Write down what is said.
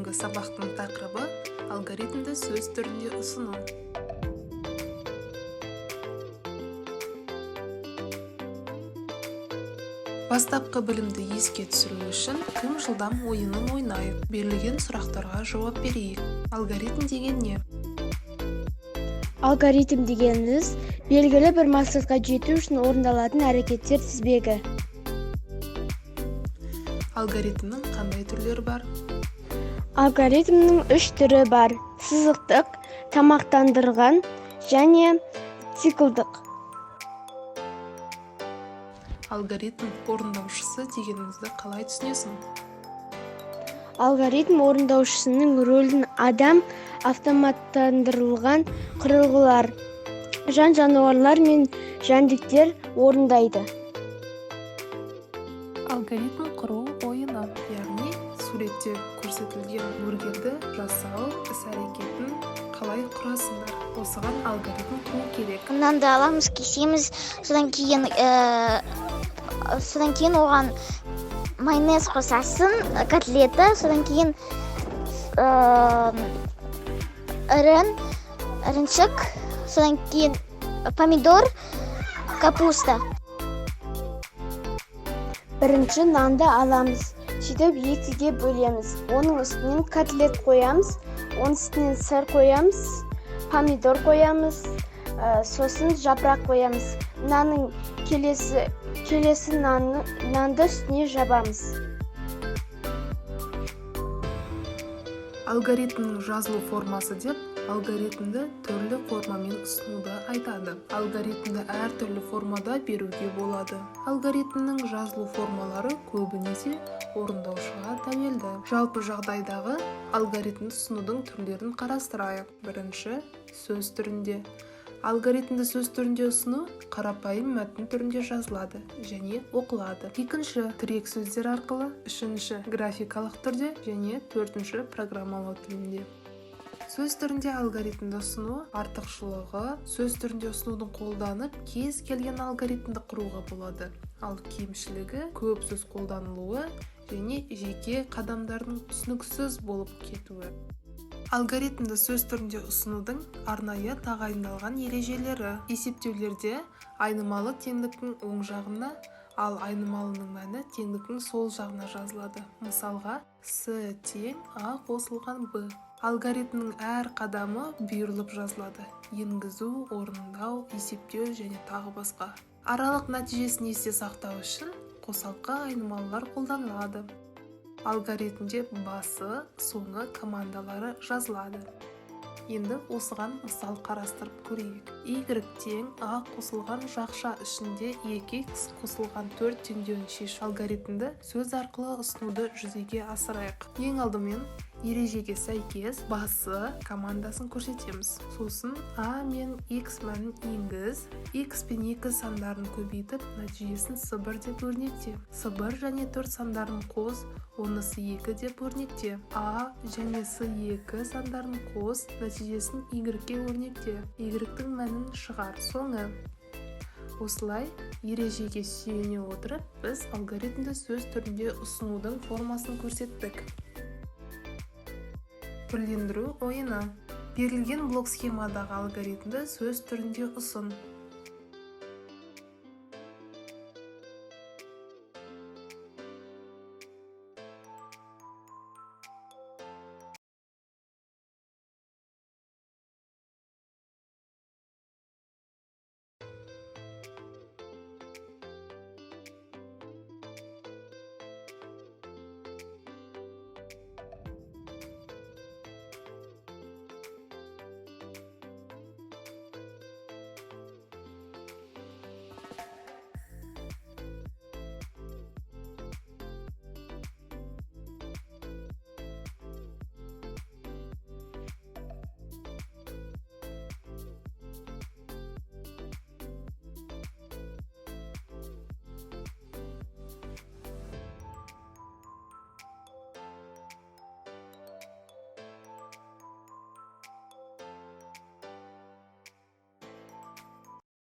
Бүгінгі сабақтың тақырыбы алгоритмді сөз түрінде ұсыну. Бастапқы білімді еске түсіру үшін кім жылдам ойынын ойнайық. Берілген сұрақтарға жауап берейік. Алгоритм деген не? Алгоритм дегеніміз белгілі бір мақсатқа жету үшін орындалатын әрекеттер тізбегі. Алгоритмнің қандай түрлері бар? Алгоритмнің 3 түрі бар: сызықтық, тамақтандырған және циклдық. Алгоритм орындаушысы дегенімізді қалай түсінесің? Алгоритм орындаушысының рөлін адам, автоматтандырылған құрылғылар, жан-жануарлар мен жәндіктер орындайды. Алгоритм құру ойыны, яғни суретте көрсетілген өргерді жасау іс-әрекетін қалай құрасыңдар. Осыған алгоритм құру керек. Нанды аламыз, кесеміз, содан кейін оған майонез қосасың, котлета, содан кейін ірімшік, содан кейін помидор, капуста. Бірінші нанды аламыз, сөйтіп екіге бөлеміз. Оның үстінен котлет қоямыз, оның үстінен сыр қоямыз, помидор қоямыз, сосын жапырақ қоямыз. Нанның келесі нанды үстіне жабамыз. Алгоритмнің жазылу формасы деп алгоритмді түрлі формамен ұсынуды айтады. Алгоритмді әртүрлі формада беруге болады. Алгоритмнің жазылу формалары көбінесе орындаушыға тәуелді. Жалпы жағдайдағы алгоритмді ұсынудың түрлерін қарастырайық. Бірінші, сөз түрінде. Алгоритмді сөз түрінде ұсыну қарапайым мәтін түрінде жазылады және оқылады. Екінші, тірек сөздер арқылы. Үшінші, графикалық түрде және төртінші, программалау тілінде. Сөз түрінде алгоритмді ұсыну артықшылығы сөз түрінде ұсынудың қолданып кез келген алгоритмді құруға болады. Ал кемшілігі көп сөз қолданылуы және жеке қадамдардың түсініксіз болып кетуі. Алгоритмді сөз түрінде ұсынудың арнайы тағайындалған ережелері. Есептеулерде айнымалы теңдіктің оң жағына, ал айнымалының мәні теңдіктің сол жағына жазылады. Мысалға, с тең а қосылған б. Алгоритмнің әр қадамы бұйырылып жазылады. Енгізу, орындау, есептеу және тағы басқа. Аралық нәтижесін есте сақтау үшін қосалқы айнымалылар қолданылады. Алгоритмде басы, соңы командалары жазылады. Енді осыған мысал қарастырып көрейік. Y тең a қосылған жақша ішінде 2x қосылған 4 теңдеуін шешу. Алгоритмді сөз арқылы ұсынуды жүзеге асырайық. Ең алдымен ережеге сәйкес басы командасын көрсетеміз. Сосын a мен x мәнін енгіз, x пен 2 сандарын көбейтіп, нәтижесін с1 деп өрнекте. с1 және 4 сандарын қос, онысы 2 деп өрнекте. a және s2 сандарын қос, нәтижесін y-ге өрнекте. y-тің мәнін шығар. Соңы. Осылай, ережеге сүйене отырып, біз алгоритмді сөз түрінде ұсынудың формасын көрсеттік. Түрлендіру ойыны. Берілген блок схемадағы алгоритмді сөз түрінде ұсын.